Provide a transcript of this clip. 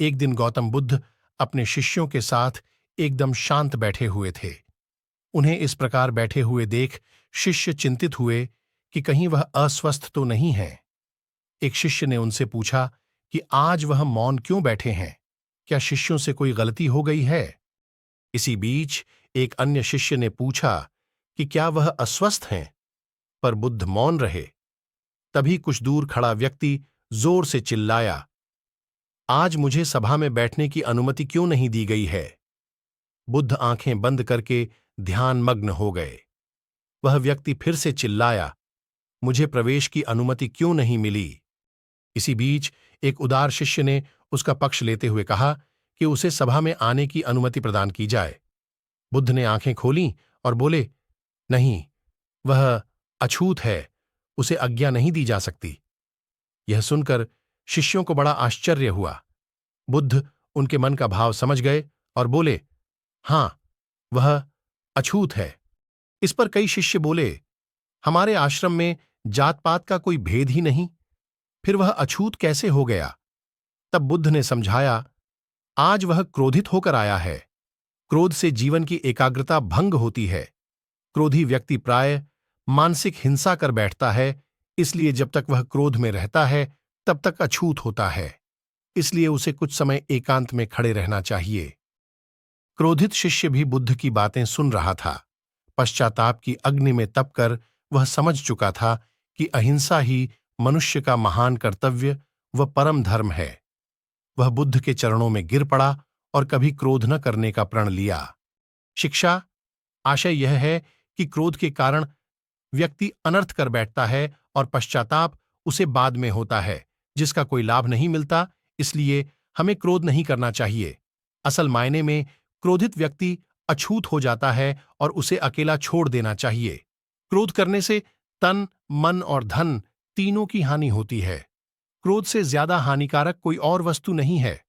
एक दिन गौतम बुद्ध अपने शिष्यों के साथ एकदम शांत बैठे हुए थे। उन्हें इस प्रकार बैठे हुए देख शिष्य चिंतित हुए कि कहीं वह अस्वस्थ तो नहीं है। एक शिष्य ने उनसे पूछा कि आज वह मौन क्यों बैठे हैं? क्या शिष्यों से कोई गलती हो गई है? इसी बीच एक अन्य शिष्य ने पूछा कि क्या वह अस्वस्थ हैं? पर बुद्ध मौन रहे। तभी कुछ दूर खड़ा व्यक्ति जोर से चिल्लाया, आज मुझे सभा में बैठने की अनुमति क्यों नहीं दी गई है? बुद्ध आंखें बंद करके ध्यान मग्न हो गए। वह व्यक्ति फिर से चिल्लाया, मुझे प्रवेश की अनुमति क्यों नहीं मिली? इसी बीच एक उदार शिष्य ने उसका पक्ष लेते हुए कहा कि उसे सभा में आने की अनुमति प्रदान की जाए। बुद्ध ने आंखें खोलीं और बोले, नहीं, वह अछूत है, उसे आज्ञा नहीं दी जा सकती। यह सुनकर शिष्यों को बड़ा आश्चर्य हुआ। बुद्ध उनके मन का भाव समझ गए और बोले, हां, वह अछूत है। इस पर कई शिष्य बोले, हमारे आश्रम में जात पात का कोई भेद ही नहीं, फिर वह अछूत कैसे हो गया? तब बुद्ध ने समझाया, आज वह क्रोधित होकर आया है। क्रोध से जीवन की एकाग्रता भंग होती है। क्रोधी व्यक्ति प्राय मानसिक हिंसा कर बैठता है, इसलिए जब तक वह क्रोध में रहता है तब तक अछूत होता है। इसलिए उसे कुछ समय एकांत में खड़े रहना चाहिए। क्रोधित शिष्य भी बुद्ध की बातें सुन रहा था। पश्चाताप की अग्नि में तपकर वह समझ चुका था कि अहिंसा ही मनुष्य का महान कर्तव्य व परम धर्म है। वह बुद्ध के चरणों में गिर पड़ा और कभी क्रोध न करने का प्रण लिया। शिक्षा आशय यह है कि क्रोध के कारण व्यक्ति अनर्थ कर बैठता है और पश्चाताप उसे बाद में होता है, जिसका कोई लाभ नहीं मिलता। इसलिए हमें क्रोध नहीं करना चाहिए। असल मायने में क्रोधित व्यक्ति अछूत हो जाता है और उसे अकेला छोड़ देना चाहिए। क्रोध करने से तन, मन और धन तीनों की हानि होती है। क्रोध से ज्यादा हानिकारक कोई और वस्तु नहीं है।